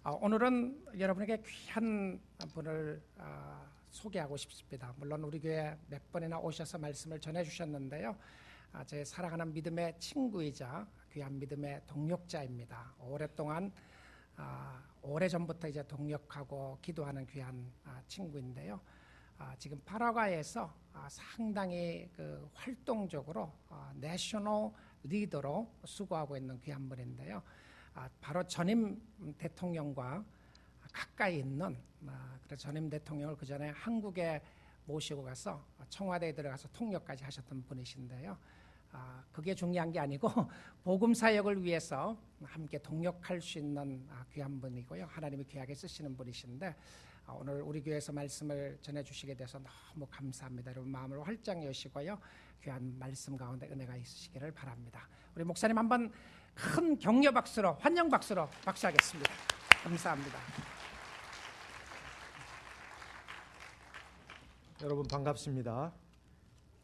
오늘은 여러분에게 귀한 분을 소개하고 싶습니다. 물론 우리 교회 몇 번이나 오셔서 말씀을 전해주셨는데요. 제 사랑하는 믿음의 친구이자 귀한 믿음의 동역자입니다. 오랫동안 오래전부터 이제 동역하고 기도하는 귀한 친구인데요. 지금 파라과이에서 상당히 활동적으로 내셔널 리더로 수고하고 있는 귀한 분인데요. 바로 전임 대통령과 가까이 있는, 그래서 전임 대통령을 그 전에 한국에 모시고 가서 청와대에 들어가서 통역까지 하셨던 분이신데요. 그게 중요한 게 아니고 복음 사역을 위해서 함께 동역할 수 있는 귀한 분이고요. 하나님이 귀하게 쓰시는 분이신데 오늘 우리 교회에서 말씀을 전해주시게 돼서 너무 감사합니다. 여러분 마음을 활짝 여시고요. 귀한 말씀 가운데 은혜가 있으시기를 바랍니다. 우리 목사님 한번 큰 격려 박수로, 환영 박수로 박수하겠습니다. 감사합니다. 여러분 반갑습니다.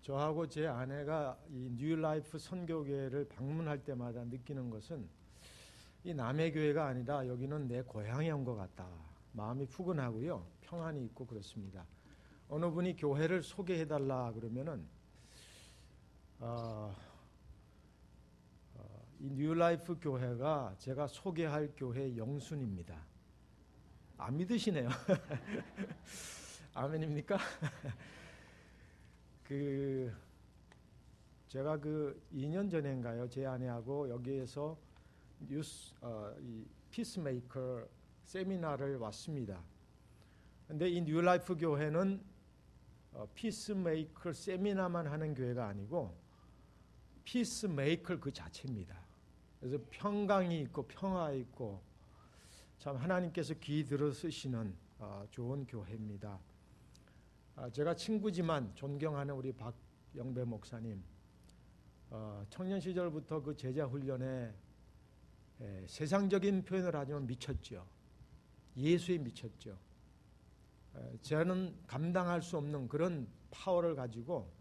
저하고 제 아내가 이 뉴라이프 선교교회를 방문할 때마다 느끼는 것은 이 남의 교회가 아니라 여기는 내 고향에 온 것 같다. 마음이 푸근하고요, 평안이 있고 그렇습니다. 어느 분이 교회를 소개해달라 그러면은 이 뉴라이프 교회가 제가 소개할 교회 영순입니다. 안 믿으시네요. 아멘입니까? 제가 2년 전인가요, 제 아내하고 여기에서 이 피스메이커 세미나를 왔습니다. 근데 이 뉴라이프 교회는 피스메이커 세미나만 하는 교회가 아니고 피스메이커 그 자체입니다. 그래서 평강이 있고 평화 있고 참 하나님께서 귀 들어 쓰시는 좋은 교회입니다. 제가 친구지만 존경하는 우리 박영배 목사님, 청년 시절부터 그 제자 훈련에 세상적인 표현을 하지만 미쳤죠. 예수에 미쳤죠. 저는 감당할 수 없는 그런 파워를 가지고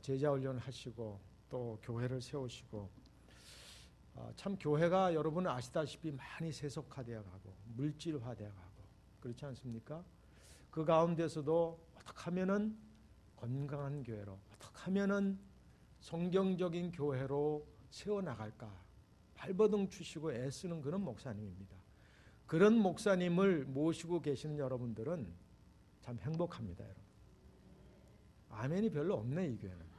제자 훈련을 하시고 또 교회를 세우시고, 참 교회가 여러분 아시다시피 많이 세속화되어 가고 물질화되어 가고 그렇지 않습니까? 그 가운데서도 어떻게 하면은 건강한 교회로, 어떻게 하면은 성경적인 교회로 세워나갈까 발버둥 치시고 애쓰는 그런 목사님입니다. 그런 목사님을 모시고 계시는 여러분들은 참 행복합니다. 여러분. 아멘이 별로 없네 이 교회는.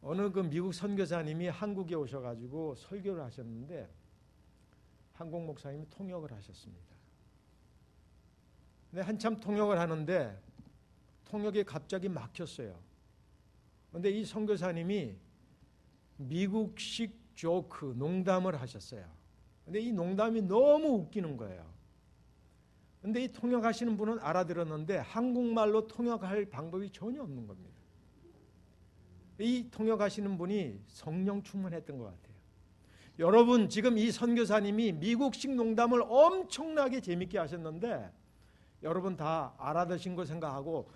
어느 미국 선교사님이 한국에 오셔가지고 설교를 하셨는데 한국 목사님이 통역을 하셨습니다. 근데 한참 통역을 하는데 통역이 갑자기 막혔어요. 근데 이 선교사님이 미국식 조크, 농담을 하셨어요. 근데 이 농담이 너무 웃기는 거예요. 근데 이 통역하시는 분은 알아들었는데 한국말로 통역할 방법이 전혀 없는 겁니다. 이 통역하시는 분이 성령 충만했던 것 같아요. 여러분 지금 이 선교사님이 미국식 농담을 엄청나게 재밌게 하셨는데 여러분 다 알아듣신 거 생각하고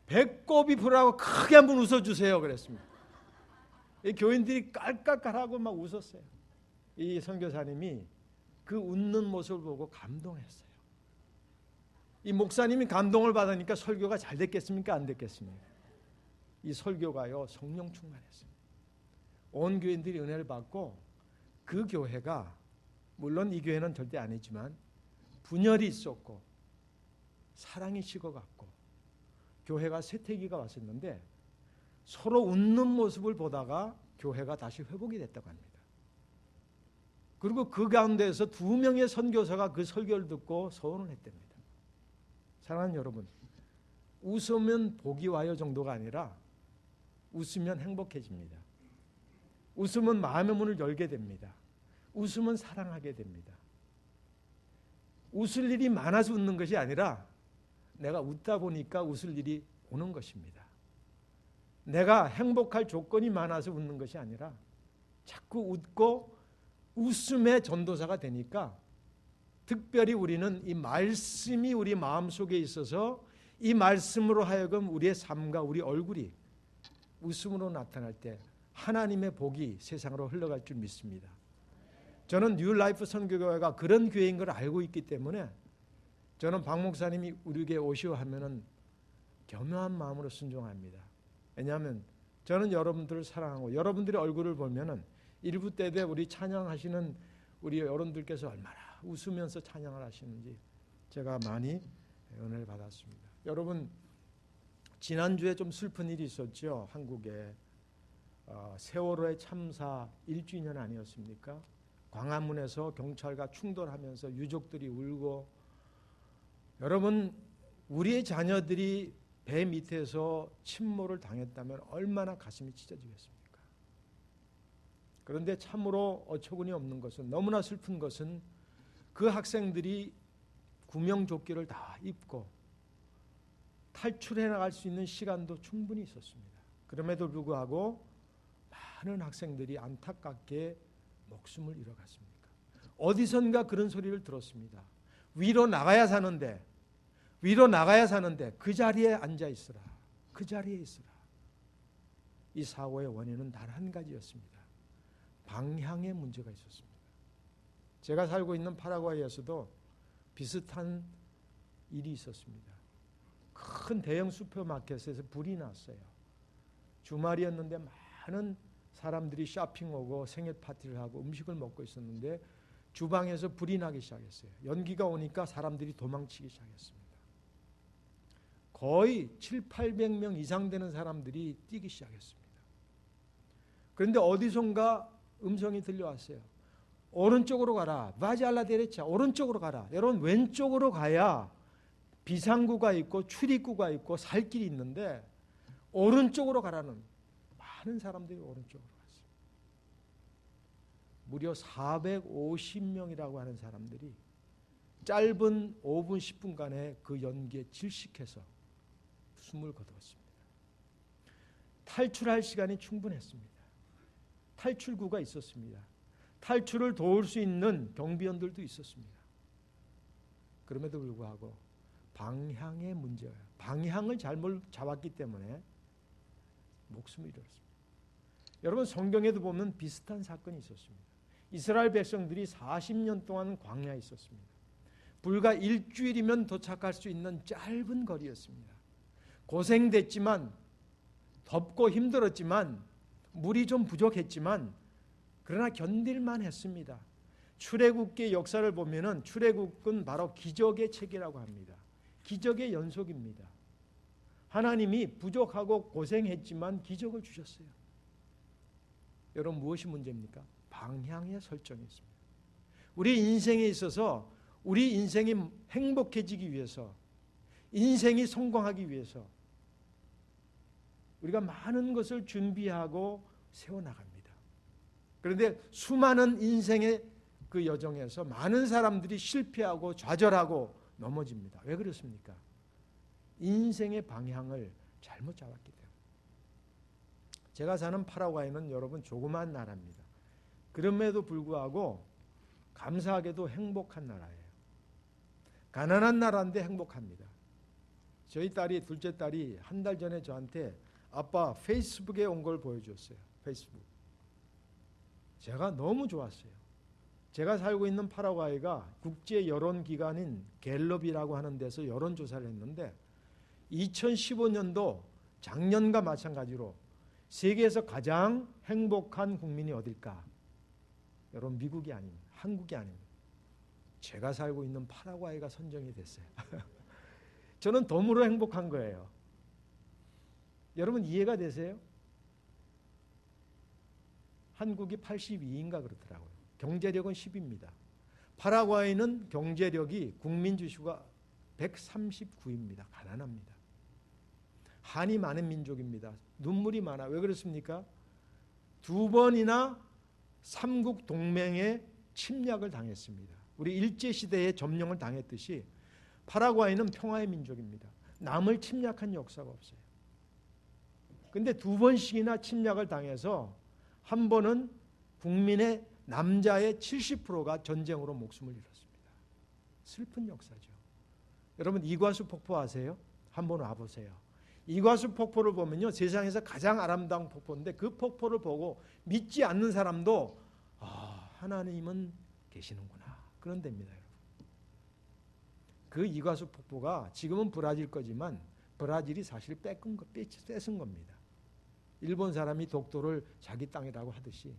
배꼽이 불하고 크게 한번 웃어주세요 그랬습니다. 이 교인들이 깔깔깔하고 막 웃었어요. 이 선교사님이 그 웃는 모습을 보고 감동했어요. 이 목사님이 감동을 받으니까 설교가 잘 됐겠습니까? 안 됐겠습니까? 이 설교가요 성령 충만했습니다. 온 교인들이 은혜를 받고 그 교회가, 물론 이 교회는 절대 아니지만 분열이 있었고 사랑이 식어갔고 교회가 쇠퇴기가 왔었는데 서로 웃는 모습을 보다가 교회가 다시 회복이 됐다고 합니다. 그리고 그 가운데에서 2명의 선교사가 그 설교를 듣고 서원을 했답니다. 사랑하는 여러분, 웃으면 복이 와요 정도가 아니라 웃으면 행복해집니다. 웃으면 마음의 문을 열게 됩니다. 웃으면 사랑하게 됩니다. 웃을 일이 많아서 웃는 것이 아니라 내가 웃다 보니까 웃을 일이 오는 것입니다. 내가 행복할 조건이 많아서 웃는 것이 아니라 자꾸 웃고 웃음의 전도사가 되니까 특별히 우리는 이 말씀이 우리 마음속에 있어서 이 말씀으로 하여금 우리의 삶과 우리 얼굴이 웃음으로 나타날 때 하나님의 복이 세상으로 흘러갈 줄 믿습니다. 저는 뉴라이프 선교교회가 그런 교회인 걸 알고 있기 때문에 저는 박 목사님이 우리에게 오시오 하면은 겸허한 마음으로 순종합니다. 왜냐하면 저는 여러분들을 사랑하고 여러분들의 얼굴을 보면은 일부 때에 우리 찬양하시는 우리 여러분들께서 얼마나 웃으면서 찬양을 하시는지 제가 많이 은혜를 받았습니다. 여러분, 지난주에 좀 슬픈 일이 있었죠. 한국에 세월호의 참사 1주년 아니었습니까? 광화문에서 경찰과 충돌하면서 유족들이 울고, 여러분, 우리의 자녀들이 배 밑에서 침몰을 당했다면 얼마나 가슴이 찢어지겠습니까? 그런데 참으로 어처구니 없는 것은, 너무나 슬픈 것은 그 학생들이 구명조끼를 다 입고 탈출해 나갈 수 있는 시간도 충분히 있었습니다. 그럼에도 불구하고 많은 학생들이 안타깝게 목숨을 잃어갔습니다. 어디선가 그런 소리를 들었습니다. 위로 나가야 사는데 그 자리에 앉아 있으라. 그 자리에 있으라. 이 사고의 원인은 단 한 가지였습니다. 방향의 문제가 있었습니다. 제가 살고 있는 파라과이에서도 비슷한 일이 있었습니다. 큰 대형 슈퍼마켓에서 불이 났어요. 주말이었는데 많은 사람들이 쇼핑 오고 생일 파티를 하고 음식을 먹고 있었는데 주방에서 불이 나기 시작했어요. 연기가 오니까 사람들이 도망치기 시작했습니다. 거의 700~800명 이상 되는 사람들이 뛰기 시작했습니다. 그런데 어디선가 음성이 들려왔어요. 오른쪽으로 가라. 바지알라 데레차. 오른쪽으로 가라. 여러분, 왼쪽으로 가야 비상구가 있고 출입구가 있고 살 길이 있는데 오른쪽으로 가라는, 많은 사람들이 오른쪽으로 갔어요. 무려 450명이라고 하는 사람들이 짧은 5분 10분간의 그 연기에 질식해서 숨을 거두었습니다. 탈출할 시간이 충분했습니다. 탈출구가 있었습니다. 탈출을 도울 수 있는 경비원들도 있었습니다. 그럼에도 불구하고 방향의 문제예요. 방향을 잘못 잡았기 때문에 목숨을 잃었습니다. 여러분, 성경에도 보면 비슷한 사건이 있었습니다. 이스라엘 백성들이 40년 동안 광야에 있었습니다. 불과 일주일이면 도착할 수 있는 짧은 거리였습니다. 고생됐지만, 덥고 힘들었지만, 물이 좀 부족했지만 그러나 견딜만 했습니다. 출애굽기의 역사를 보면은 출애굽은 바로 기적의 책이라고 합니다. 기적의 연속입니다. 하나님이 부족하고 고생했지만 기적을 주셨어요. 여러분, 무엇이 문제입니까? 방향의 설정이 있습니다. 우리 인생에 있어서 우리 인생이 행복해지기 위해서, 인생이 성공하기 위해서 우리가 많은 것을 준비하고 세워나갑니다. 그런데 수많은 인생의 그 여정에서 많은 사람들이 실패하고 좌절하고 넘어집니다. 왜 그렇습니까? 인생의 방향을 잘못 잡았기 때문에. 제가 사는 파라과이는 여러분 조그만 나라입니다. 그럼에도 불구하고 감사하게도 행복한 나라예요. 가난한 나라인데 행복합니다. 저희 딸이, 둘째 딸이 한 달 전에 저한테 아빠 페이스북에 온 걸 보여줬어요. 페이스북. 제가 너무 좋았어요. 제가 살고 있는 파라과이가 국제 여론기관인 갤럽이라고 하는 데서 여론조사를 했는데 2015년도 작년과 마찬가지로 세계에서 가장 행복한 국민이 어딜까? 여러분, 미국이 아닙니다. 한국이 아닙니다. 제가 살고 있는 파라과이가 선정이 됐어요. 저는 덤으로 행복한 거예요. 여러분, 이해가 되세요? 한국이 82인가 그렇더라고요. 경제력은 10입니다. 파라과이는 경제력이 국민 주수가 139입니다. 가난합니다. 한이 많은 민족입니다. 눈물이 많아. 왜 그렇습니까? 2번이나 삼국 동맹의 침략을 당했습니다. 우리 일제시대에 점령을 당했듯이 파라과이는 평화의 민족입니다. 남을 침략한 역사가 없어요. 근데 2번씩이나 침략을 당해서 한 번은 국민의 남자의 70%가 전쟁으로 목숨을 잃었습니다. 슬픈 역사죠. 여러분, 이과수 폭포 아세요? 한번 와보세요. 이과수 폭포를 보면요, 세상에서 가장 아름다운 폭포인데 그 폭포를 보고 믿지 않는 사람도 하나님은 계시는구나. 그런 데입니다, 여러분. 그 이과수 폭포가 지금은 브라질 거지만 브라질이 사실 뺏은 겁니다. 일본 사람이 독도를 자기 땅이라고 하듯이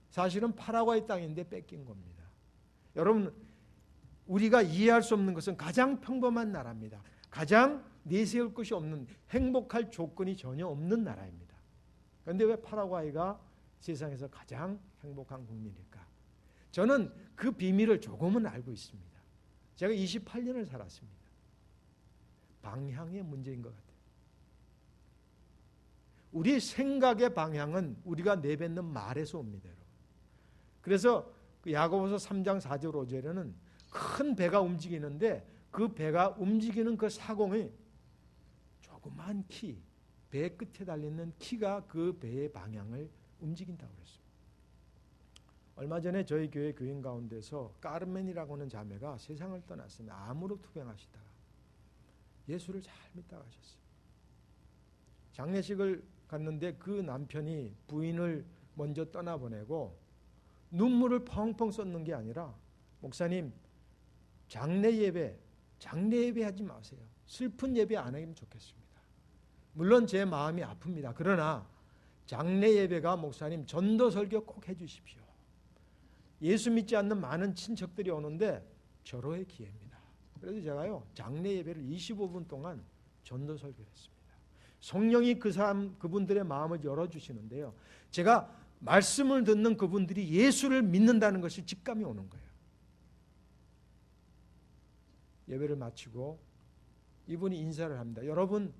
사실은 파라과이 땅인데 뺏긴 겁니다. 여러분, 우리가 이해할 수 없는 것은 가장 평범한 나라입니다. 가장 내세울 것이 없는, 행복할 조건이 전혀 없는 나라입니다. 그런데 왜 파라과이가 세상에서 가장 행복한 국민일까? 저는 그 비밀을 조금은 알고 있습니다. 제가 28년을 살았습니다. 방향의 문제인 것 같아요. 우리 생각의 방향은 우리가 내뱉는 말에서 옵니다, 여러분. 그래서 그 야고보서 3장 4절 5절에는 큰 배가 움직이는데 그 배가 움직이는 그 사공이 조그만 키, 배 끝에 달리는 키가 그 배의 방향을 움직인다고 그랬어요. 얼마 전에 저희 교회 교인 가운데서 까르멘이라고 하는 자매가 세상을 떠났습니다. 암으로 투병하시다가 예수를 잘 믿다가 가셨어요. 장례식을 갔는데 그 남편이 부인을 먼저 떠나보내고 눈물을 펑펑 쏟는 게 아니라, 목사님, 장례 예배 하지 마세요. 슬픈 예배 안 하면 좋겠습니다. 물론 제 마음이 아픕니다. 그러나 장례 예배가, 목사님, 전도 설교 꼭 해주십시오. 예수 믿지 않는 많은 친척들이 오는데 절호의 기회입니다. 그래서 제가요, 장례 예배를 25분 동안 전도 설교를 했습니다. 성령이 그분들의 마음을 열어주시는데요, 제가 말씀을 듣는 그분들이 예수를 믿는다는 것이 직감이 오는 거예요. 예배를 마치고 이분이 인사를 합니다. 여러분,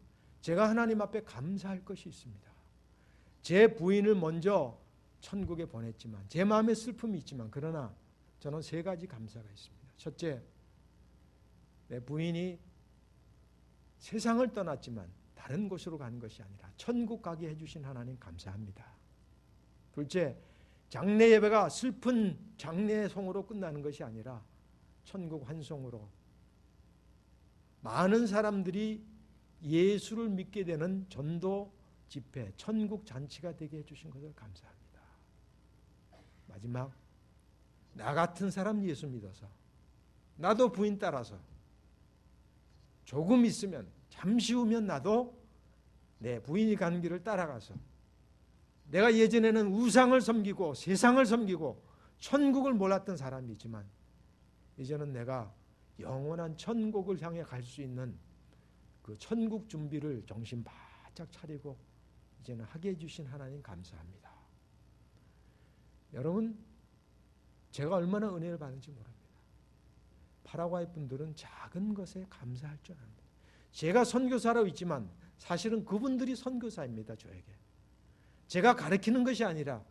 제가 하나님 앞에 감사할 것이 있습니다. 제 부인을 먼저 천국에 보냈지만, 제 마음에 슬픔이 있지만, 그러나 저는 3가지 감사가 있습니다. 첫째, 내 부인이 세상을 떠났지만 다른 곳으로 가는 것이 아니라 천국 가게 해주신 하나님 감사합니다. 둘째, 장례 예배가 슬픈 장례송으로 끝나는 것이 아니라 천국 환송으로 많은 사람들이 예수를 믿게 되는 전도 집회, 천국 잔치가 되게 해주신 것을 감사합니다. 마지막, 나 같은 사람 예수 믿어서, 나도 부인 따라서 조금 있으면, 잠시 후면 나도 내 부인이 가는 길을 따라가서, 내가 예전에는 우상을 섬기고 세상을 섬기고 천국을 몰랐던 사람이지만 이제는 내가 영원한 천국을 향해 갈 수 있는 그 천국 준비를 정신 바짝 차리고 이제는 하게 해주신 하나님 감사합니다. 여러분, 제가 얼마나 은혜를 받는지 모릅니다. 파라과이 분들은 작은 것에 감사할 줄 압니다. 제가 선교사로 있지만 사실은 그분들이 선교사입니다. 저에게. 제가 가르치는 것이 아니라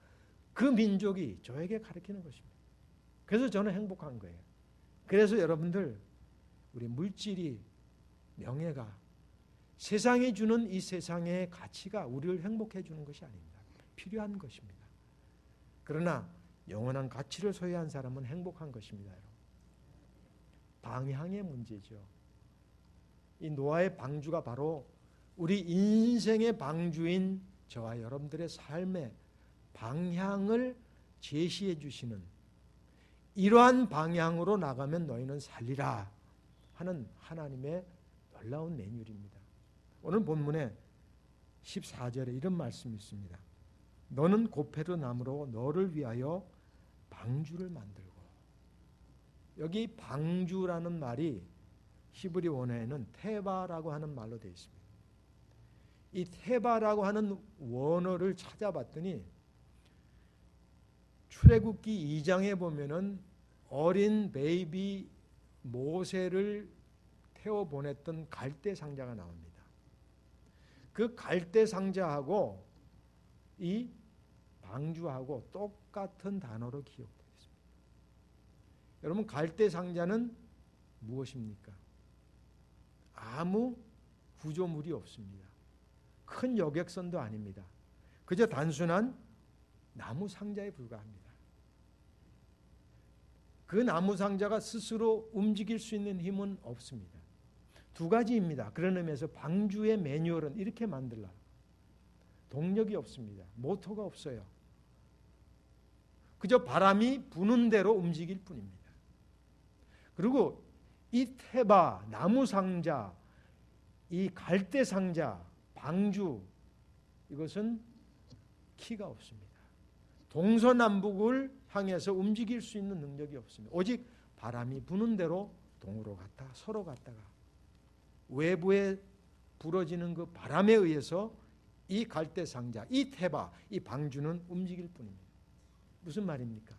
그 민족이 저에게 가르치는 것입니다. 그래서 저는 행복한 거예요. 그래서 여러분들, 우리 물질이, 명예가, 세상이 주는 이 세상의 가치가 우리를 행복해 주는 것이 아닙니다. 필요한 것입니다. 그러나 영원한 가치를 소유한 사람은 행복한 것입니다. 여러분. 방향의 문제죠. 이 노아의 방주가 바로 우리 인생의 방주인 저와 여러분들의 삶의 방향을 제시해 주시는, 이러한 방향으로 나가면 너희는 살리라 하는 하나님의 놀라운 매뉴얼입니다. 오늘 본문에 14절에 이런 말씀이 있습니다. 너는 고페르 나무로 너를 위하여 방주를 만들고. 여기 방주라는 말이 히브리 원어에는 테바라고 하는 말로 되어 있습니다. 이 테바라고 하는 원어를 찾아봤더니 출애굽기 2장에 보면은 어린 베이비 모세를 태워 보냈던 갈대 상자가 나옵니다. 그 갈대 상자하고 이 방주하고 똑같은 단어로 기억되어 있습니다. 여러분, 갈대 상자는 무엇입니까? 아무 구조물이 없습니다. 큰 여객선도 아닙니다. 그저 단순한 나무 상자에 불과합니다. 그 나무 상자가 스스로 움직일 수 있는 힘은 없습니다. 2가지입니다. 그런 의미에서 방주의 매뉴얼은 이렇게 만들라. 동력이 없습니다. 모터가 없어요. 그저 바람이 부는 대로 움직일 뿐입니다. 그리고 이 테바, 나무 상자, 이 갈대 상자, 방주, 이것은 키가 없습니다. 동서남북을 향해서 움직일 수 있는 능력이 없습니다. 오직 바람이 부는 대로 동으로 갔다 서로 갔다가 외부에 불어지는 그 바람에 의해서 이 갈대 상자, 이 테바, 이 방주는 움직일 뿐입니다. 무슨 말입니까?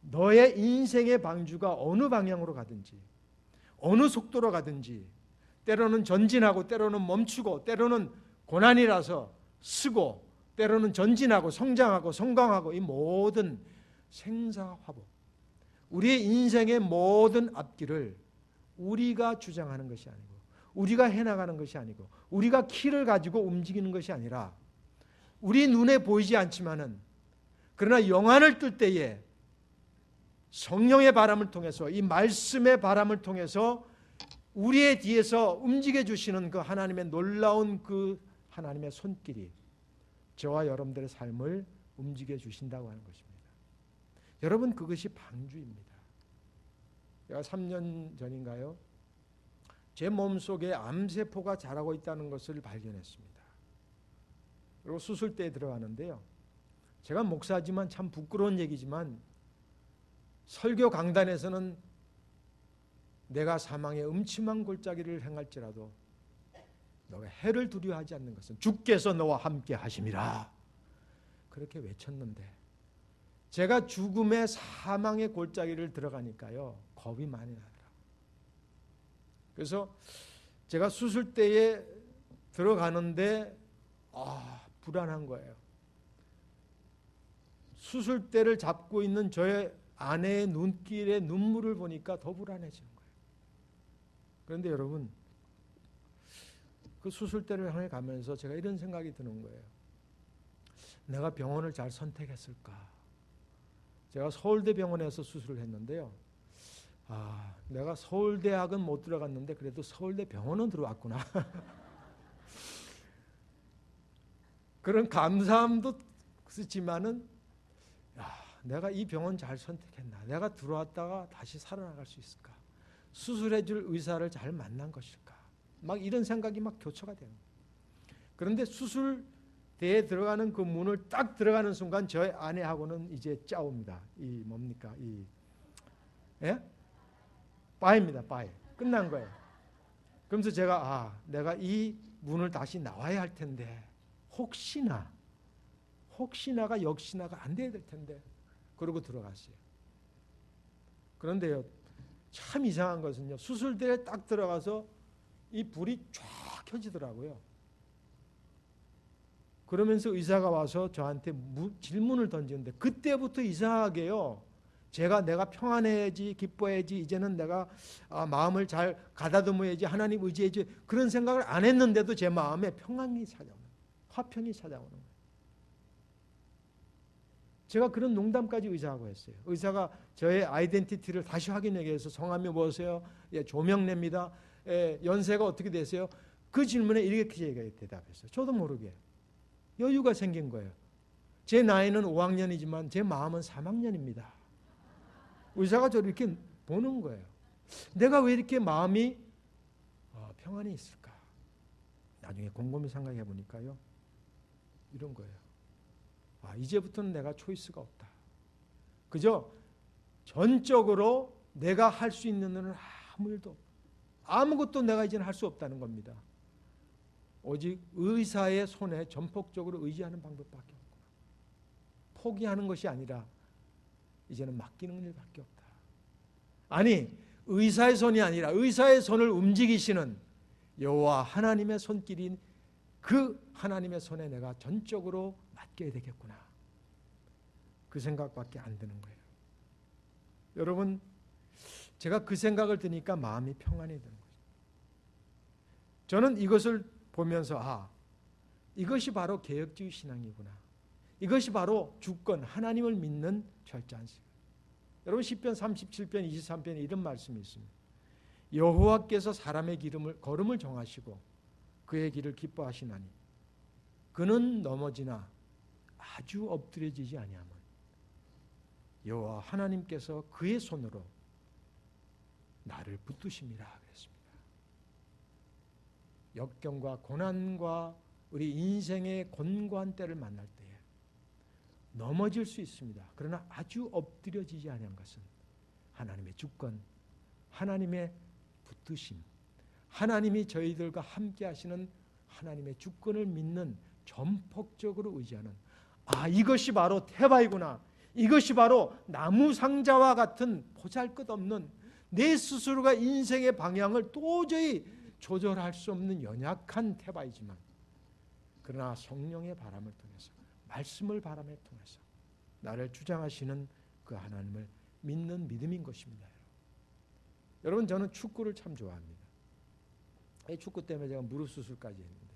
너의 인생의 방주가 어느 방향으로 가든지 어느 속도로 가든지 때로는 전진하고 때로는 멈추고 때로는 고난이라서 쓰고 때로는 전진하고 성장하고 성강하고 이 모든 생사화복, 우리의 인생의 모든 앞길을 우리가 주장하는 것이 아니고 우리가 해나가는 것이 아니고 우리가 키를 가지고 움직이는 것이 아니라 우리 눈에 보이지 않지만은 그러나 영안을 뜰 때에 성령의 바람을 통해서 이 말씀의 바람을 통해서 우리의 뒤에서 움직여 주시는 그 하나님의 놀라운 그 하나님의 손길이 저와 여러분들의 삶을 움직여 주신다고 하는 것입니다. 여러분, 그것이 방주입니다. 제가 3년 전인가요? 제 몸속에 암세포가 자라고 있다는 것을 발견했습니다. 그리고 수술대에 들어가는데요. 제가 목사지만 참 부끄러운 얘기지만 설교 강단에서는 내가 사망의 음침한 골짜기를 행할지라도 너가 해를 두려워하지 않는 것은 주께서 너와 함께 하심이라 그렇게 외쳤는데 제가 죽음의 사망의 골짜기를 들어가니까요 겁이 많이 나더라고요. 그래서 제가 수술대에 들어가는데 불안한 거예요. 수술대를 잡고 있는 저의 아내의 눈길에 눈물을 보니까 더 불안해지는 거예요. 그런데 여러분, 그 수술대를 향해 가면서 제가 이런 생각이 드는 거예요. 내가 병원을 잘 선택했을까? 제가 서울대병원에서 수술을 했는데요. 내가 서울대학은 못 들어갔는데 그래도 서울대병원은 들어왔구나. 그런 감사함도 쓰지만은 내가 이 병원 잘 선택했나? 내가 들어왔다가 다시 살아나갈 수 있을까? 수술해줄 의사를 잘 만난 것일까? 막 이런 생각이 막 교차가 되는 거예요. 그런데 수술대에 들어가는 그 문을 딱 들어가는 순간 저희 아내하고는 이제 짜옵니다. 이 뭡니까? 빠입니다. 빠이. 끝난 거예요. 그러면서 제가 내가 이 문을 다시 나와야 할 텐데 혹시나가 역시나가 안 돼야 될 텐데 그러고 들어갔어요. 그런데요, 참 이상한 것은요, 수술대에 딱 들어가서 이 불이 쫙 켜지더라고요. 그러면서 의사가 와서 저한테 질문을 던지는데 그때부터 이상하게요, 내가 평안해야지, 기뻐해야지, 이제는 내가 마음을 잘 가다듬어야지, 하나님 의지해야지, 그런 생각을 안 했는데도 제 마음에 평안이 찾아오는, 화평이 찾아오는 거예요. 제가 그런 농담까지 의사하고 했어요. 의사가 저의 아이덴티티를 다시 확인하기 위해서 성함이 무엇이에요? 조명래입니다. 연세가 어떻게 되세요? 그 질문에 이렇게 대답했어요. 저도 모르게 여유가 생긴 거예요. 제 나이는 5학년이지만 제 마음은 3학년입니다. 의사가 저를 이렇게 보는 거예요. 내가 왜 이렇게 마음이 평안이 있을까? 나중에 곰곰이 생각해 보니까요, 이런 거예요. 이제부터는 내가 초이스가 없다. 그저 전적으로 내가 할 수 있는 일은 아무 일도 없다. 아무것도 내가 이제는 할 수 없다는 겁니다. 오직 의사의 손에 전폭적으로 의지하는 방법밖에 없구나. 포기하는 것이 아니라 이제는 맡기는 일밖에 없다. 아니, 의사의 손이 아니라 의사의 손을 움직이시는 여호와 하나님의 손길인 그 하나님의 손에 내가 전적으로 맡겨야 되겠구나. 그 생각밖에 안 드는 거예요. 여러분, 제가 그 생각을 드니까 마음이 평안이 되는 거죠. 저는 이것을 보면서 이것이 바로 개혁주의 신앙이구나. 이것이 바로 주권, 하나님을 믿는 철저한식. 여러분, 시편 37편 23편에 이런 말씀이 있습니다. 여호와께서 사람의 걸음을 정하시고 그의 길을 기뻐하시나니 그는 넘어지나 아주 엎드려지지 아니하면 여호와 하나님께서 그의 손으로 나를 붙드심이라 그랬습니다. 역경과 고난과 우리 인생의 곤고한 때를 만날 때에 넘어질 수 있습니다. 그러나 아주 엎드려지지 않은 것은 하나님의 주권, 하나님의 붙드심, 하나님이 저희들과 함께 하시는 하나님의 주권을 믿는 전폭적으로 의지하는, 이것이 바로 태바이구나, 이것이 바로 나무 상자와 같은 보잘것없는 내 스스로가 인생의 방향을 도저히 조절할 수 없는 연약한 태바이지만, 그러나 성령의 바람을 통해서, 말씀을 바람에 통해서 나를 주장하시는 그 하나님을 믿는 믿음인 것입니다. 여러분, 저는 축구를 참 좋아합니다. 이 축구 때문에 제가 무릎 수술까지 했는데,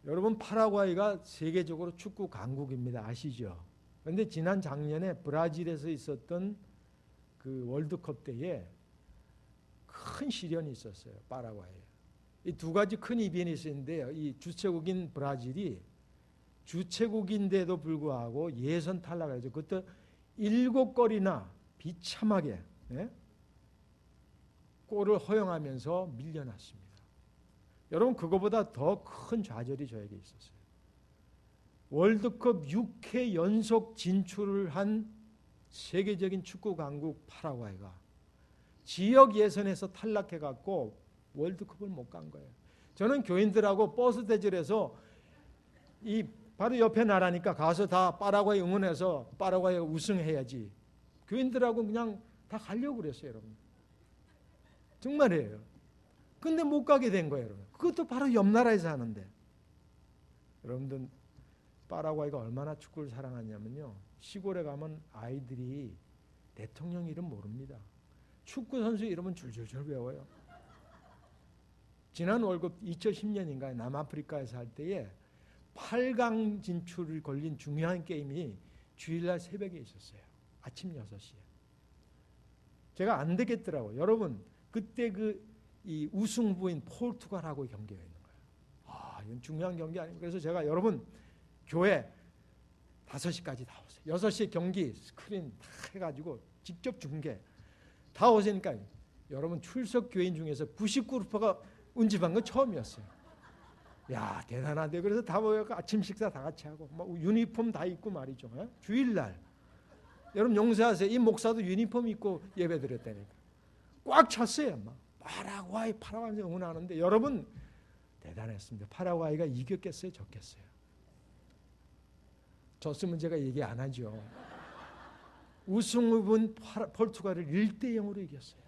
여러분, 파라과이가 세계적으로 축구 강국입니다. 아시죠? 그런데 지난 작년에 브라질에서 있었던 그 월드컵 때에 큰 시련이 있었어요. 파라과이에. 이 두 가지 큰 이변이 있었는데요. 이 주최국인 브라질이 주최국인데도 불구하고 예선 탈락해서 그때 7골이나 비참하게 골을 허용하면서 밀려났습니다. 여러분, 그거보다 더 큰 좌절이 저에게 있었어요. 월드컵 6회 연속 진출을 한 세계적인 축구 강국 파라과이가 지역 예선에서 탈락해갖고 월드컵을 못 간 거예요. 저는 교인들하고 버스 대절해서 이 바로 옆에 나라니까 가서 다 파라과이 응원해서 파라과이가 우승해야지, 교인들하고 그냥 다 가려고 그랬어요. 여러분, 정말이에요. 근데 못 가게 된 거예요. 여러분, 그것도 바로 옆 나라에서 하는데, 여러분들 파라과이가 얼마나 축구를 사랑하냐면요, 시골에 가면 아이들이 대통령 이름 모릅니다. 축구 선수 이름은 줄줄줄 외워요. 지난 월급 2010년인가에 남아프리카에서 할 때에 8강 진출을 걸린 중요한 게임이 주일날 새벽에 있었어요. 아침 6시에. 제가 안 되겠더라고요. 여러분, 그때 이 우승 후보인 포르투갈하고 경기가 있는 거예요. 이건 중요한 경기 아니에요. 그래서 제가 여러분, 교회 5시까지 다 오세요. 6시에 경기 스크린 다 해가지고 직접 중계 다 오시니까 여러분, 출석 교인 중에서 99%가 운집한 건 처음이었어요. 야, 대단한데. 그래서 다 모여서 아침 식사 다 같이 하고 막 유니폼 다 입고 말이죠. 주일날 여러분 용서하세요. 이 목사도 유니폼 입고 예배 드렸다니까. 꽉 찼어요. 막 파라과이 응원하는데, 여러분 대단했습니다. 파라과이가 이겼겠어요, 졌겠어요? 졌으면 제가 얘기 안 하죠. 우승 후보인 포르투갈을 1대0으로 이겼어요.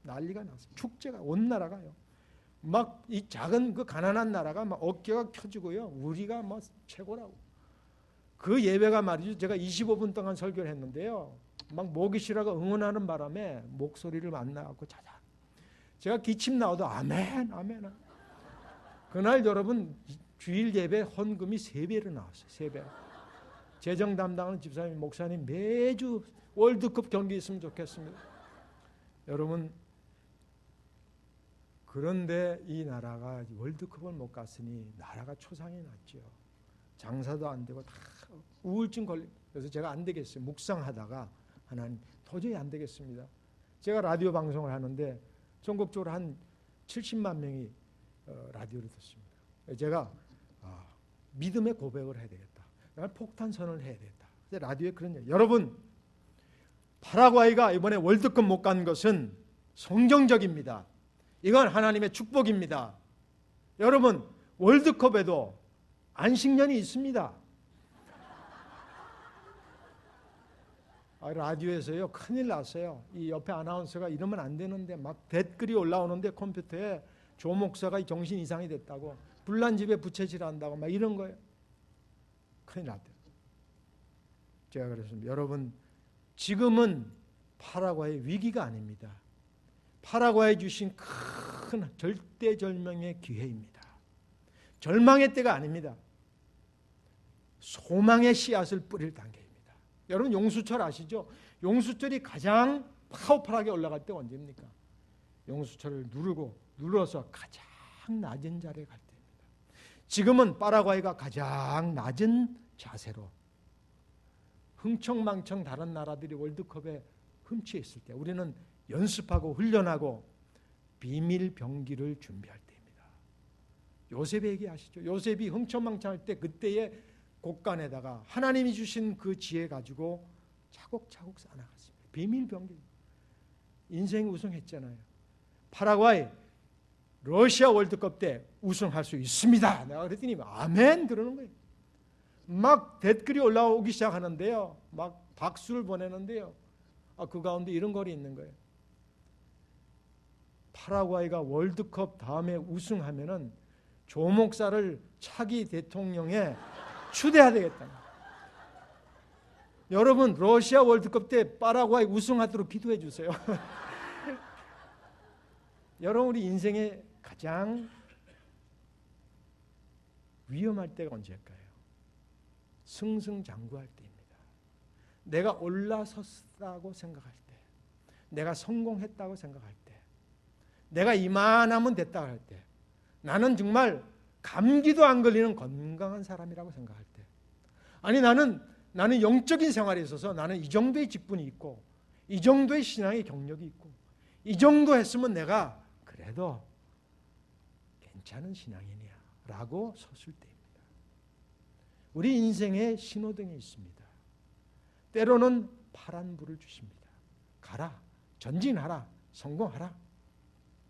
난리가 났어요. 축제가 온 나라가요. 막 이 작은 그 가난한 나라가 막 어깨가 켜지고요. 우리가 뭐 최고라고. 그 예배가 말이죠. 제가 25분 동안 설교를 했는데요. 막 목이 쉬라고 응원하는 바람에 목소리를 안 나갖고 자자. 제가 기침 나와도 아멘, 아멘. 그날 여러분 주일 예배 헌금이 3배로 나왔어요. 3배. 재정 담당하는 집사님, 목사님 매주 월드컵 경기 있으면 좋겠습니다. 여러분, 그런데 이 나라가 월드컵을 못 갔으니 나라가 초상이 났죠. 장사도 안 되고 다 우울증 걸리. 그래서 제가 안 되겠어요. 묵상하다가 하나님 도저히 안 되겠습니다. 제가 라디오 방송을 하는데 전국적으로 한 70만 명이 라디오를 듣습니다. 제가 믿음의 고백을 해야 되겠다. 폭탄 선언을 해야 되겠다. 라디오에 그런 얘기. 여러분, 파라과이가 이번에 월드컵 못 간 것은 성경적입니다. 이건 하나님의 축복입니다. 여러분, 월드컵에도 안식년이 있습니다. 라디오에서요, 큰일 났어요. 이 옆에 아나운서가 이러면 안 되는데 막 댓글이 올라오는데 컴퓨터에 조 목사가 정신 이상이 됐다고, 불난집에 부채질한다고 막 이런 거예요. 큰일 났대요. 제가 그랬습니다. 여러분, 지금은 파라과이 위기가 아닙니다. 파라과이 주신 큰 절대절명의 기회입니다. 절망의 때가 아닙니다. 소망의 씨앗을 뿌릴 단계입니다. 여러분, 용수철 아시죠? 용수철이 가장 파워풀하게 올라갈 때가 언제입니까? 용수철을 눌러서 가장 낮은 자리에 갈 때입니다. 지금은 파라과이가 가장 낮은 자세로 흥청망청 다른 나라들이 월드컵에 흠치해 있을 때 우리는 연습하고 훈련하고 비밀 병기를 준비할 때입니다. 요셉 얘기하시죠. 요셉이 흥청망청할 때 그때의 곡간에다가 하나님이 주신 그 지혜 가지고 차곡차곡 쌓아나갔습니다. 비밀 병기. 인생 우승했잖아요. 파라과이 러시아 월드컵 때 우승할 수 있습니다. 내가 그랬더니 아멘 그러는 거예요. 막 댓글이 올라오기 시작하는데요. 막 박수를 보내는데요. 그 가운데 이런 글이 있는 거예요. 파라과이가 월드컵 다음에 우승하면은 조 목사를 차기 대통령에 추대해야 되겠다. 여러분 러시아 월드컵 때 파라과이 우승하도록 기도해 주세요. 여러분 우리 인생의 가장 위험할 때가 언제일까요? 승승장구할 때입니다. 내가 올라섰다고 생각할 때, 내가 성공했다고 생각할 때, 내가 이만하면 됐다고 할 때, 나는 정말 감기도 안 걸리는 건강한 사람이라고 생각할 때, 아니 나는 영적인 생활에 있어서 나는 이 정도의 직분이 있고 이 정도의 신앙의 경력이 있고 이 정도 했으면 내가 그래도 괜찮은 신앙인이야 라고 섰을 때입니다. 우리 인생의 신호등이 있습니다. 때로는 파란 불을 주십니다. 가라, 전진하라, 성공하라.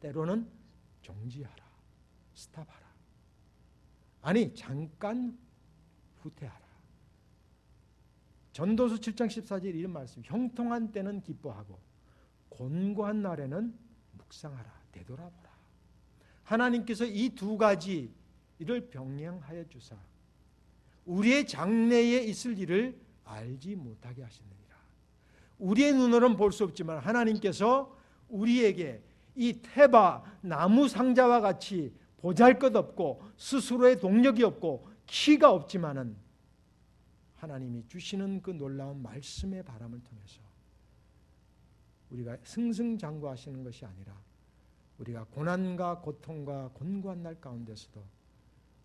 때로는 정지하라, 스탑하라. 아니 잠깐 후퇴하라. 전도서 7장 14절 이런 말씀. 형통한 때는 기뻐하고 곤고한 날에는 묵상하라, 되돌아보라. 하나님께서 이 두 가지 이를 병행하여 주사 우리의 장래에 있을 일을 알지 못하게 하시느니라. 우리의 눈으로는 볼 수 없지만 하나님께서 우리에게 이 테바 나무 상자와 같이 보잘것없고 스스로의 동력이 없고 키가 없지만은 하나님이 주시는 그 놀라운 말씀의 바람을 통해서 우리가 승승장구하시는 것이 아니라 우리가 고난과 고통과 곤고한 날 가운데서도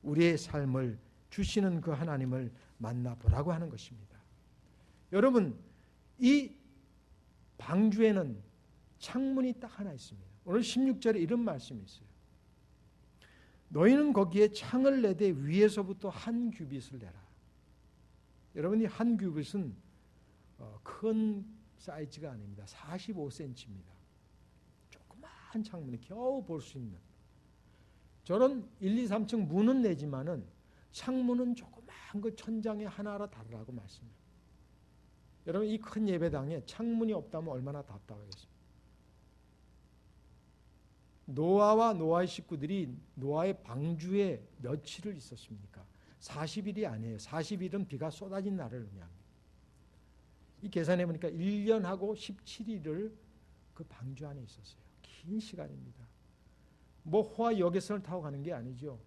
우리의 삶을 주시는 그 하나님을 만나보라고 하는 것입니다. 여러분, 이 방주에는 창문이 딱 하나 있습니다. 오늘 16절에 이런 말씀이 있어요. 너희는 거기에 창을 내되 위에서부터 한 규빗을 내라. 여러분, 이 한 규빗은 큰 사이즈가 아닙니다. 45cm입니다. 조그마한 창문이 겨우 볼 수 있는. 저런 1, 2, 3층 문은 내지만은 창문은 조그마한 그 천장에 하나하나 달으라고 말씀해요. 여러분, 이 큰 예배당에 창문이 없다면 얼마나 답답하겠습니까? 노아와 노아의 식구들이 노아의 방주에 며칠을 있었습니까? 40일이 아니에요. 40일은 비가 쏟아진 날을 의미합니다. 이 계산해 보니까 1년하고 17일을 그 방주 안에 있었어요. 긴 시간입니다. 뭐 호화 여객선을 타고 가는 게 아니죠.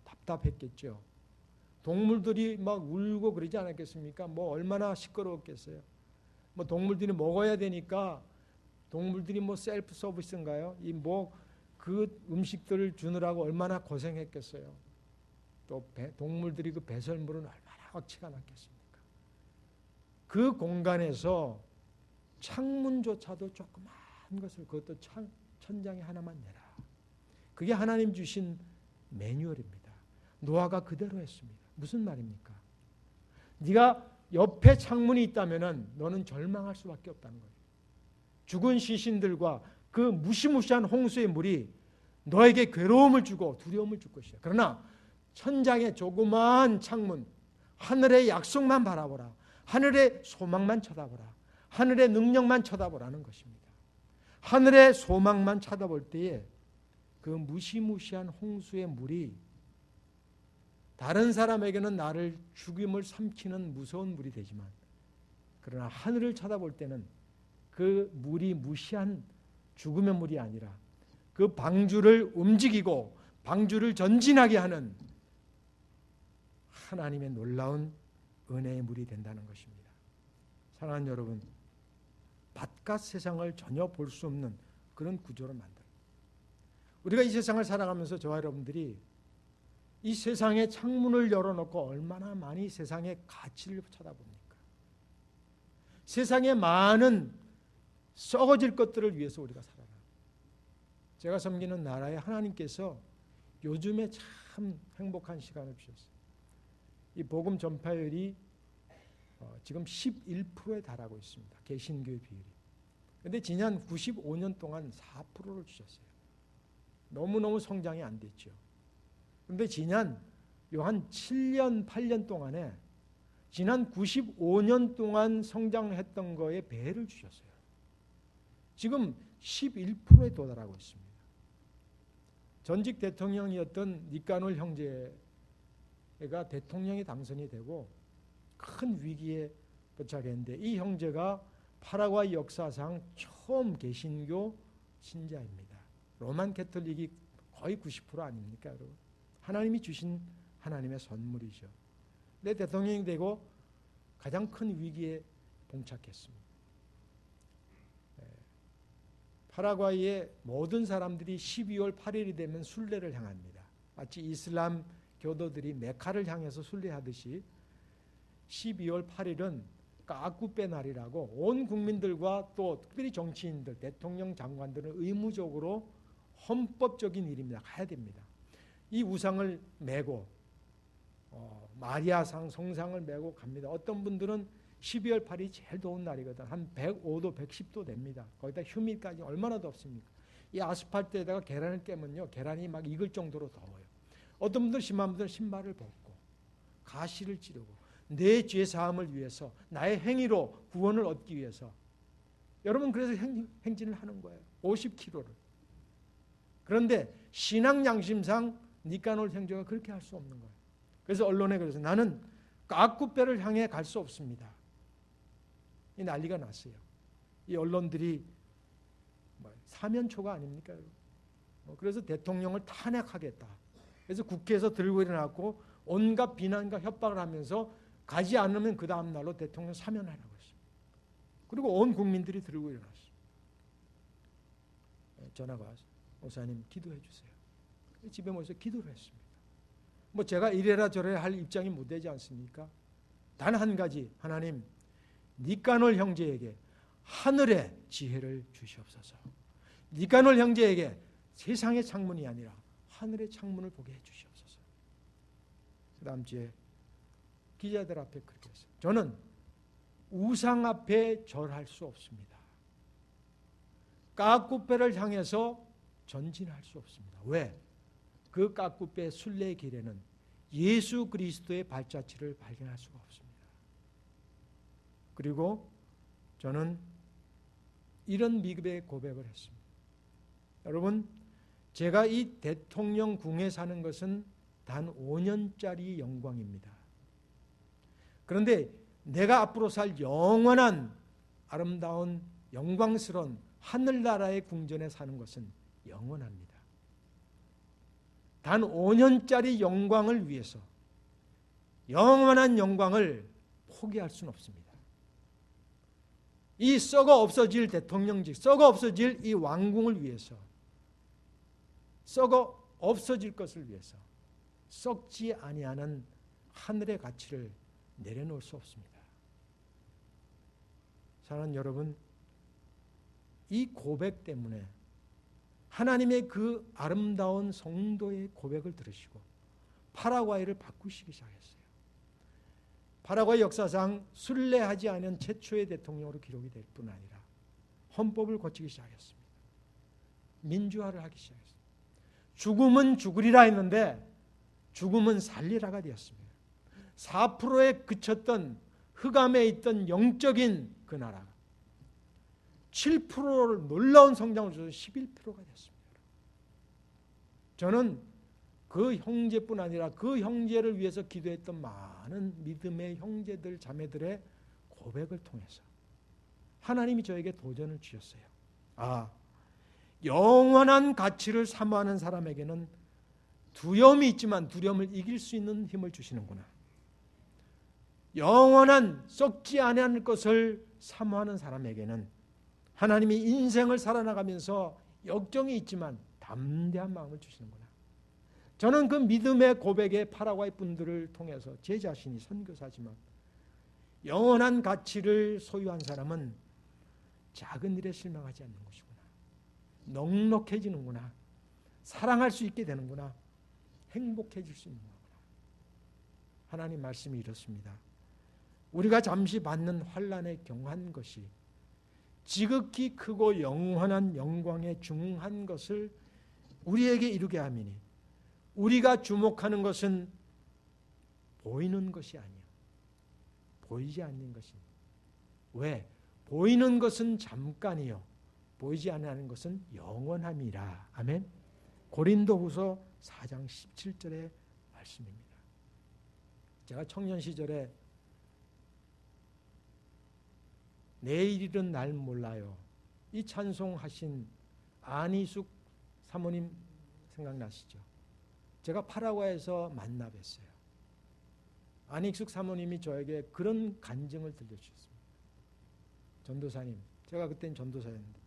답답했겠죠. 동물들이 막 울고 그러지 않았겠습니까? 뭐 얼마나 시끄러웠겠어요. 뭐 동물들이 먹어야 되니까 동물들이 뭐 셀프 서비스인가요? 이 뭐 그 음식들을 주느라고 얼마나 고생했겠어요. 또 동물들이 그 배설물은 얼마나 억치가 났겠습니까? 그 공간에서 창문조차도 조그만 것을 그것도 천장에 하나만 내라. 그게 하나님 주신 매뉴얼입니다. 노아가 그대로 했습니다. 무슨 말입니까? 네가 옆에 창문이 있다면은 너는 절망할 수밖에 없다는 거예요. 죽은 시신들과 그 무시무시한 홍수의 물이 너에게 괴로움을 주고 두려움을 줄 것이야. 그러나 천장에 조그마한 창문, 하늘의 약속만 바라보라. 하늘의 소망만 쳐다보라. 하늘의 능력만 쳐다보라는 것입니다. 하늘의 소망만 쳐다볼 때에 그 무시무시한 홍수의 물이 다른 사람에게는 나를 죽임을 삼키는 무서운 물이 되지만 그러나 하늘을 쳐다볼 때는 그 물이 무시한 죽음의 물이 아니라 그 방주를 움직이고 방주를 전진하게 하는 하나님의 놀라운 은혜의 물이 된다는 것입니다. 사랑하는 여러분, 바깥 세상을 전혀 볼 수 없는 그런 구조로 만들어요. 우리가 이 세상을 살아가면서 저와 여러분들이 이 세상의 창문을 열어놓고 얼마나 많이 세상의 가치를 쳐다봅니까? 세상에 많은 썩어질 것들을 위해서 우리가 살아라. 제가 섬기는 나라에 하나님께서 요즘에 참 행복한 시간을 주셨어요. 이 복음 전파율이 지금 11%에 달하고 있습니다. 개신교의 비율이. 그런데 지난 95년 동안 4%를 주셨어요. 너무너무 성장이 안 됐죠. 그런데 지난 한 7년, 8년 동안에 지난 95년 동안 성장했던 거에 배를 주셨어요. 지금 11%에 도달하고 있습니다. 전직 대통령이었던 니카놀 형제가 대통령이 당선이 되고 큰 위기에 도착했는데 이 형제가 파라과이 역사상 처음 개신교 신자입니다. 로만 캐톨릭이 거의 90% 아닙니까, 여러분? 하나님이 주신 하나님의 선물이죠. 내 대통령이 되고 가장 큰 위기에 봉착했습니다. 파라과이의 모든 사람들이 12월 8일이 되면 순례를 향합니다. 마치 이슬람 교도들이 메카를 향해서 순례하듯이 12월 8일은 까꾸페 날이라고 온 국민들과 또 특별히 정치인들, 대통령, 장관들은 의무적으로 헌법적인 일입니다. 가야 됩니다. 이 우상을 메고 마리아상, 성상을 메고 갑니다. 어떤 분들은 12월 8일이 제일 더운 날이거든. 한 105도, 110도 됩니다. 거기다 휴미까지 얼마나 덥습니까? 이 아스팔트에다가 계란을 깨면요, 계란이 막 익을 정도로 더워요. 어떤 분들 심한 분들은 신발을 벗고 가시를 찌르고 내 죄 사함을 위해서 나의 행위로 구원을 얻기 위해서 여러분 그래서 행진을 하는 거예요. 50km를. 그런데 신앙 양심상 니카놀 형제가 그렇게 할 수 없는 거예요. 그래서 언론에 그래서 나는 까꾸페를 향해 갈 수 없습니다. 이 난리가 났어요. 이 언론들이 사면초가 아닙니까? 그래서 대통령을 탄핵하겠다. 그래서 국회에서 들고 일어났고 온갖 비난과 협박을 하면서 가지 않으면 그 다음 날로 대통령 사면하라고 했어요. 그리고 온 국민들이 들고 일어났어요. 전화가 와서 목사님 기도해 주세요. 집에 모여서 기도를 했습니다. 제가 이래라 저래라 할 입장이 못 되지 않습니까? 단 한 가지, 하나님 니카놀 형제에게 하늘의 지혜를 주시옵소서. 니카놀 형제에게 세상의 창문이 아니라 하늘의 창문을 보게 해 주시옵소서. 그 다음 주에 기자들 앞에 그렇게 했어요. 저는 우상 앞에 절할 수 없습니다. 까꾸페를 향해서 전진할 수 없습니다. 왜? 그 까꾸페 순례의 길에는 예수 그리스도의 발자취를 발견할 수가 없습니다. 그리고 저는 이런 미국의 고백을 했습니다. 여러분, 제가 이 대통령 궁에 사는 것은 단 5년짜리 영광입니다. 그런데 내가 앞으로 살 영원한 아름다운 영광스러운 하늘나라의 궁전에 사는 것은 영원합니다. 단 5년짜리 영광을 위해서 영원한 영광을 포기할 수는 없습니다. 이 썩어 없어질 대통령직, 썩어 없어질 이 왕궁을 위해서, 썩어 없어질 것을 위해서 썩지 아니하는 하늘의 가치를 내려놓을 수 없습니다. 사랑하는 여러분, 이 고백 때문에 하나님의 그 아름다운 성도의 고백을 들으시고 파라과이를 바꾸시기 시작했어요. 파라과이 역사상 순례하지 않은 최초의 대통령으로 기록이 될 뿐 아니라 헌법을 고치기 시작했습니다. 민주화를 하기 시작했습니다. 죽음은 죽으리라 했는데 죽음은 살리라가 되었습니다. 4%에 그쳤던 흑암에 있던 영적인 그 나라가 7%를 놀라운 성장을 줘서 11%가 됐습니다. 저는 그 형제뿐 아니라 그 형제를 위해서 기도했던 많은 믿음의 형제들 자매들의 고백을 통해서 하나님이 저에게 도전을 주셨어요. 영원한 가치를 사모하는 사람에게는 두려움이 있지만 두려움을 이길 수 있는 힘을 주시는구나. 영원한 썩지 않을 것을 사모하는 사람에게는 하나님이 인생을 살아나가면서 역정이 있지만 담대한 마음을 주시는구나. 저는 그 믿음의 고백의 파라과이 분들을 통해서 제 자신이 선교사지만 영원한 가치를 소유한 사람은 작은 일에 실망하지 않는 것이구나. 넉넉해지는구나. 사랑할 수 있게 되는구나. 행복해질 수 있는 거구나. 하나님 말씀이 이렇습니다. 우리가 잠시 받는 환난에 경한 것이 지극히 크고 영원한 영광에 중한 것을 우리에게 이루게 함이니 우리가 주목하는 것은 보이는 것이 아니야. 보이지 않는 것입니다. 왜? 보이는 것은 잠깐이요 보이지 않는 것은 영원함이라. 아멘. 고린도후서 4장 17절의 말씀입니다. 제가 청년 시절에 내일일은 날 몰라요. 이 찬송하신 안희숙 사모님 생각나시죠? 제가 파라과이에서 만나 뵀어요. 안희숙 사모님이 저에게 그런 간증을 들려주셨습니다. 전도사님, 제가 그때는 전도사였는데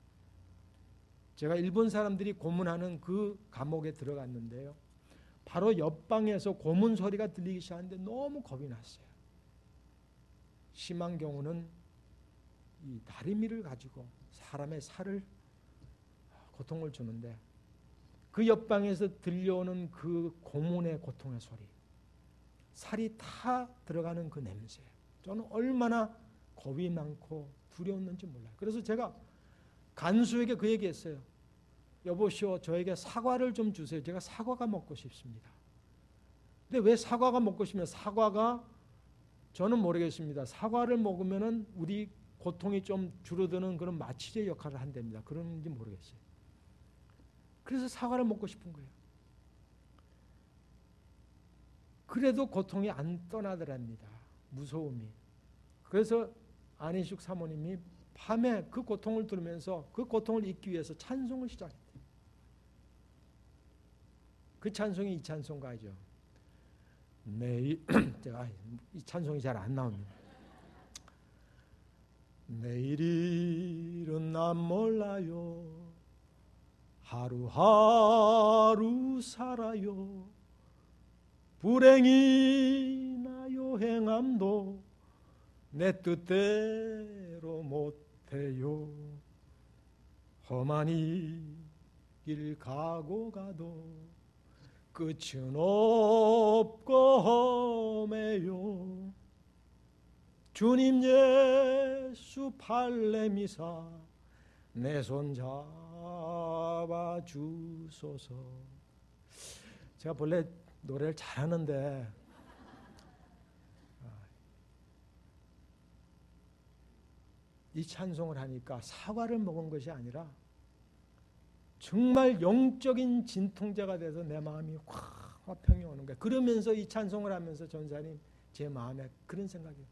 제가 일본 사람들이 고문하는 그 감옥에 들어갔는데요. 바로 옆방에서 고문 소리가 들리기 시작하는데 너무 겁이 났어요. 심한 경우는 이 다리미를 가지고 사람의 살을 고통을 주는데 그 옆방에서 들려오는 그 고문의 고통의 소리, 살이 타 들어가는 그 냄새, 저는 얼마나 겁이 많고 두려웠는지 몰라요. 그래서 제가 간수에게 그 얘기했어요. 여보시오, 저에게 사과를 좀 주세요. 제가 사과가 먹고 싶습니다. 근데 왜 사과가 먹고 싶으면 사과가 저는 모르겠습니다. 사과를 먹으면은 우리 고통이 좀 줄어드는 그런 마취제 역할을 한답니다. 그런지 모르겠어요. 그래서 사과를 먹고 싶은 거예요. 그래도 고통이 안 떠나더랍니다. 무서움이. 그래서 안희숙 사모님이 밤에 그 고통을 들으면서 그 고통을 잊기 위해서 찬송을 시작했대요. 그 찬송이 이 찬송가죠. 내일 제가 이 찬송이 잘 안 나옵니다. 내일은 난 몰라요. 하루하루 살아요. 불행이나 요행함도 내 뜻대로 못해요. 험한 이 길 가고 가도 끝은 없고 험해요. 주님 예수 발레미사 내 손 잡아 주소서. 제가 본래 노래를 잘하는데 이 찬송을 하니까 사과를 먹은 것이 아니라 정말 영적인 진통제가 돼서 내 마음이 확 화평이 오는 거예요. 그러면서 이 찬송을 하면서 전사님 제 마음에 그런 생각이,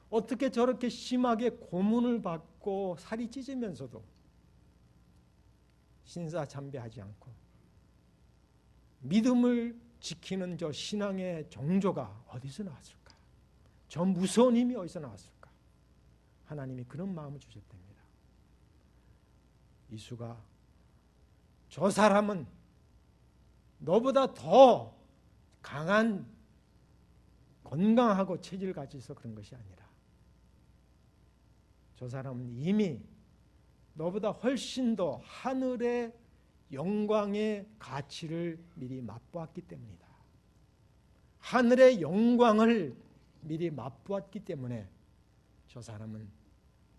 어떻게 저렇게 심하게 고문을 받고 살이 찢으면서도 신사참배하지 않고 믿음을 지키는 저 신앙의 정조가 어디서 나왔을까? 저 무서운 힘이 어디서 나왔을까? 하나님이 그런 마음을 주셨답니다. 이수가 저 사람은 너보다 더 강한 건강하고 체질을 가지고 있어 그런 것이 아니라 저 사람은 이미 너보다 훨씬 더 하늘의 영광의 가치를 미리 맛보았기 때문이다. 하늘의 영광을 미리 맛보았기 때문에 저 사람은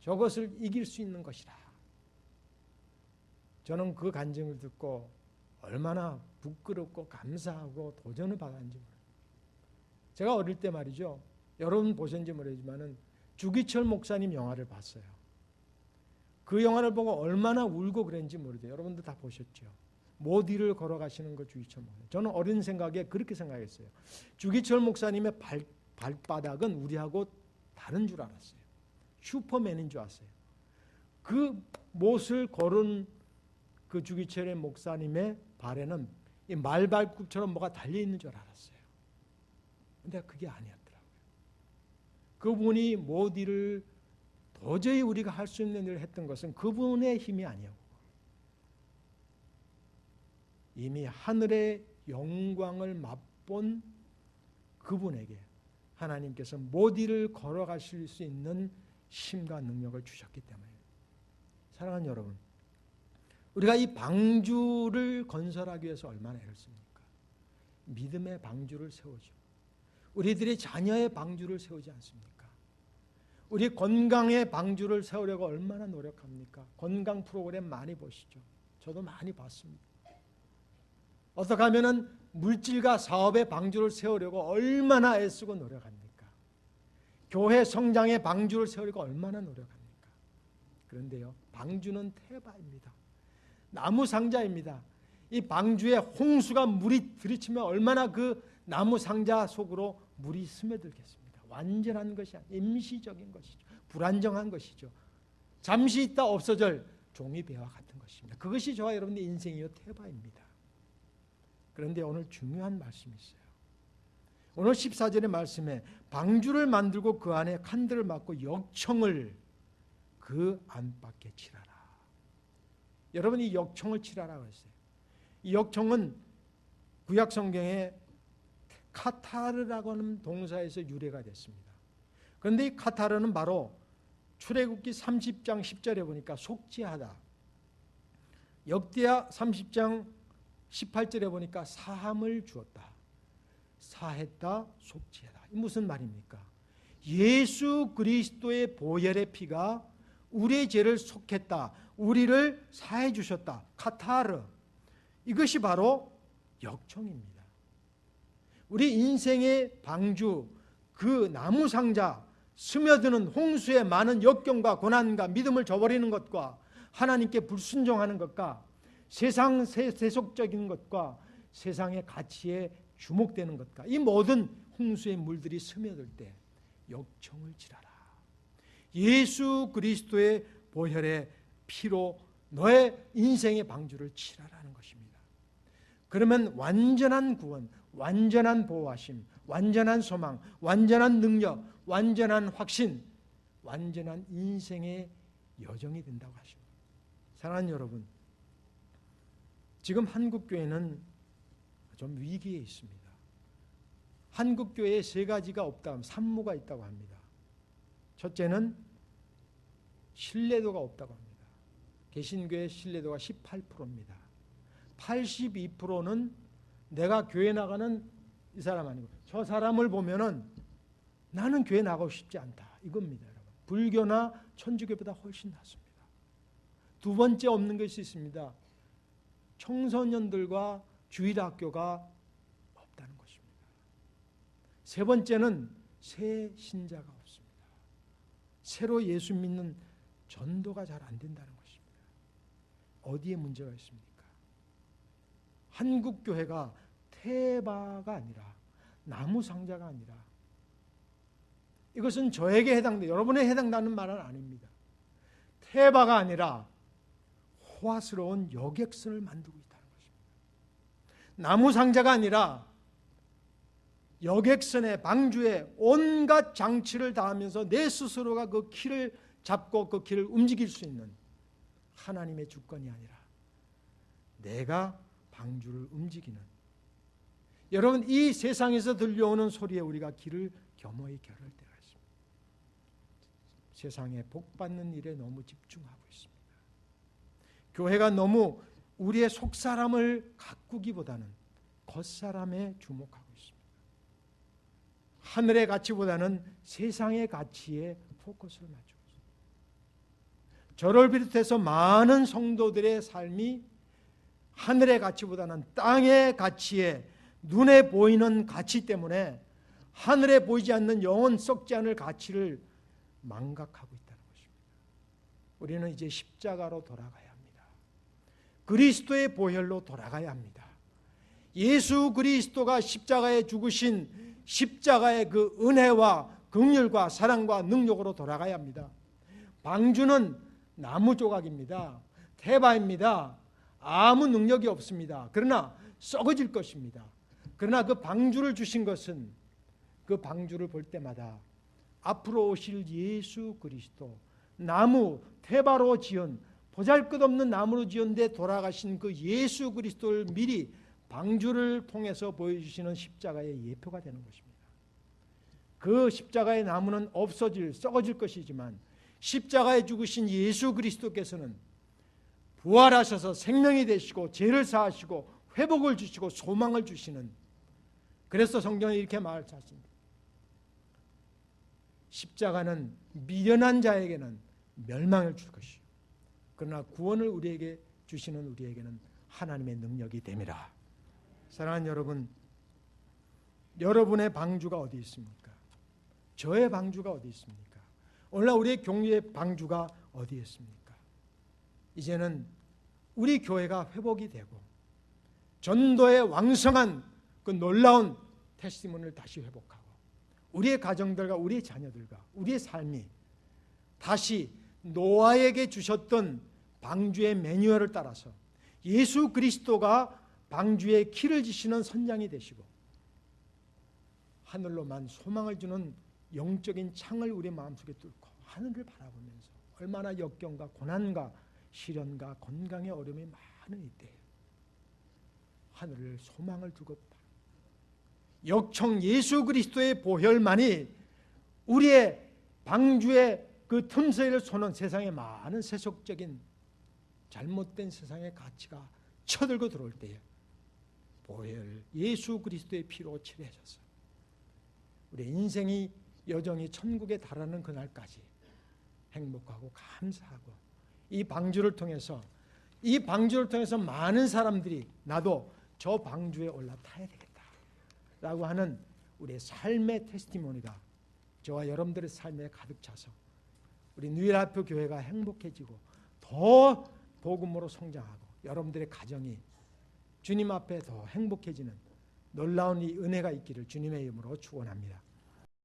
저것을 이길 수 있는 것이다. 저는 그 간증을 듣고 얼마나 부끄럽고 감사하고 도전을 받았는지 모릅니다. 제가 어릴 때 말이죠. 여러분 보셨는지 모르지만은 주기철 목사님 영화를 봤어요. 그 영화를 보고 얼마나 울고 그랬는지 모르죠. 여러분도 다 보셨죠. 못 이를 걸어가시는 거 주기철 목사님. 저는 어린 생각에 그렇게 생각했어요. 주기철 목사님의 발바닥은 우리하고 다른 줄 알았어요. 슈퍼맨인 줄 알았어요. 그 못을 걸은 그 주기철의 목사님의 발에는 이 말발굽처럼 뭐가 달려있는 줄 알았어요. 근데 그게 아니었더라고요. 그분이 못 일을 도저히 우리가 할 수 있는 일을 했던 것은 그분의 힘이 아니었고 이미 하늘의 영광을 맛본 그분에게 하나님께서 못 이를 걸어가실 수 있는 힘과 능력을 주셨기 때문에. 사랑하는 여러분, 우리가 이 방주를 건설하기 위해서 얼마나 애를 씁니까? 믿음의 방주를 세우죠. 우리들의 자녀의 방주를 세우지 않습니까? 우리 건강의 방주를 세우려고 얼마나 노력합니까? 건강 프로그램 많이 보시죠. 저도 많이 봤습니다. 어떻게 하면은 물질과 사업의 방주를 세우려고 얼마나 애쓰고 노력합니까? 교회 성장의 방주를 세우려고 얼마나 노력합니까? 그런데요, 방주는 태바입니다. 나무 상자입니다. 이 방주에 홍수가 물이 들이치면 얼마나 그 나무 상자 속으로 물이 스며들겠습니까? 완전한 것이 아니라 임시적인 것이죠. 불안정한 것이죠. 잠시 있다 없어질 종이배와 같은 것입니다. 그것이 저와 여러분의 인생이요 태바입니다. 그런데 오늘 중요한 말씀이 있어요. 오늘 14절의 말씀에 방주를 만들고 그 안에 칸들을 막고 역청을 그 안팎에 칠하라. 여러분, 이 역청을 칠하라고 했어요. 이 역청은 구약 성경에 카타르라고 하는 동사에서 유래가 됐습니다. 그런데 이 카타르는 바로 출애굽기 30장 10절에 보니까 속죄하다. 역대하 30장 18절에 보니까 사함을 주었다. 사했다, 속죄하다. 이 무슨 말입니까? 예수 그리스도의 보혈의 피가 우리의 죄를 속했다. 우리를 사해 주셨다. 카타르. 이것이 바로 역청입니다. 우리 인생의 방주, 그 나무 상자, 스며드는 홍수의 많은 역경과 고난과 믿음을 저버리는 것과 하나님께 불순종하는 것과 세상 세속적인 것과 세상의 가치에 주목되는 것과 이 모든 홍수의 물들이 스며들 때 역청을 칠하라. 예수 그리스도의 보혈의 피로 너의 인생의 방주를 칠하라는 것입니다. 그러면 완전한 구원, 완전한 보호하심, 완전한 소망, 완전한 능력, 완전한 확신, 완전한 인생의 여정이 된다고 하십니다. 사랑하는 여러분, 지금 한국교회는 좀 위기에 있습니다. 한국교회에 세 가지가 없다고 하면 산무가 있다고 합니다. 첫째는 신뢰도가 없다고 합니다. 개신교의 신뢰도가 18%입니다. 82%는 내가 교회 나가는 이 사람 아니고 저 사람을 보면은 나는 교회 나가고 싶지 않다. 이겁니다, 여러분. 불교나 천주교보다 훨씬 낫습니다. 두 번째 없는 것이 있습니다. 청소년들과 주일학교가 없다는 것입니다. 세 번째는 새 신자가 없습니다. 새로 예수 믿는 전도가 잘 안 된다는 것입니다. 어디에 문제가 있습니까? 한국 교회가 태바가 아니라 나무 상자가 아니라 이것은 저에게 해당돼 여러분에 해당되는 말은 아닙니다. 태바가 아니라 호화스러운 여객선을 만들고 있다는 것입니다. 나무 상자가 아니라 여객선의 방주에 온갖 장치를 다하면서 내 스스로가 그 키를 잡고 그 길을 움직일 수 있는 하나님의 주권이 아니라 내가 방주를 움직이는, 여러분 이 세상에서 들려오는 소리에 우리가 귀를 겸허히 겨룰 때가 있습니다. 세상에 복받는 일에 너무 집중하고 있습니다. 교회가 너무 우리의 속사람을 가꾸기보다는 겉사람에 주목하고 있습니다. 하늘의 가치보다는 세상의 가치에 포커스를 맞추고 있습니다. 저를 비롯해서 많은 성도들의 삶이 하늘의 가치보다는 땅의 가치에 눈에 보이는 가치 때문에 하늘에 보이지 않는 영원 썩지 않을 가치를 망각하고 있다는 것입니다. 우리는 이제 십자가로 돌아가야 합니다. 그리스도의 보혈로 돌아가야 합니다. 예수 그리스도가 십자가에 죽으신 십자가의 그 은혜와 긍휼과 사랑과 능력으로 돌아가야 합니다. 방주는 나무 조각입니다. 태바입니다. 아무 능력이 없습니다. 그러나 썩어질 것입니다. 그러나 그 방주를 주신 것은 그 방주를 볼 때마다 앞으로 오실 예수 그리스도, 나무 태바로 지은 보잘것없는 나무로 지은 데 돌아가신 그 예수 그리스도를 미리 방주를 통해서 보여주시는 십자가의 예표가 되는 것입니다. 그 십자가의 나무는 없어질, 썩어질 것이지만 십자가에 죽으신 예수 그리스도께서는 부활하셔서 생명이 되시고 죄를 사하시고 회복을 주시고 소망을 주시는, 그래서 성경은 이렇게 말씀하십니다. 십자가는 미련한 자에게는 멸망을 줄 것이요 그러나 구원을 우리에게 주시는 우리에게는 하나님의 능력이 됨이라. 사랑하는 여러분, 여러분의 방주가 어디 있습니까? 저의 방주가 어디 있습니까? 오늘날 우리의 교회의 방주가 어디 있습니까? 이제는 우리 교회가 회복이 되고 전도의 왕성한 그 놀라운 테스티몬을 다시 회복하고 우리의 가정들과 우리의 자녀들과 우리의 삶이 다시 노아에게 주셨던 방주의 매뉴얼을 따라서 예수 그리스도가 방주의 키를 지시는 선장이 되시고 하늘로만 소망을 주는 영적인 창을 우리 마음속에 뚫고 하늘을 바라보면서 얼마나 역경과 고난과 시련과 건강의 어려움이 많은 이때 하늘을 소망을 두고 역청 예수 그리스도의 보혈만이 우리의 방주의 그 틈새를 쏘는 세상의 많은 세속적인 잘못된 세상의 가치가 쳐들고 들어올 때에 보혈 예수 그리스도의 피로 칠해져서 우리 인생이 여정이 천국에 달하는 그날까지 행복하고 감사하고 이 방주를 통해서 많은 사람들이 나도 저 방주에 올라타야 되겠다라고 하는 우리의 삶의 테스티모니가 저와 여러분들의 삶에 가득 차서 우리 뉴일라이프 교회가 행복해지고 더 복음으로 성장하고 여러분들의 가정이 주님 앞에 더 행복해지는 놀라운 이 은혜가 있기를 주님의 이름으로 축원합니다.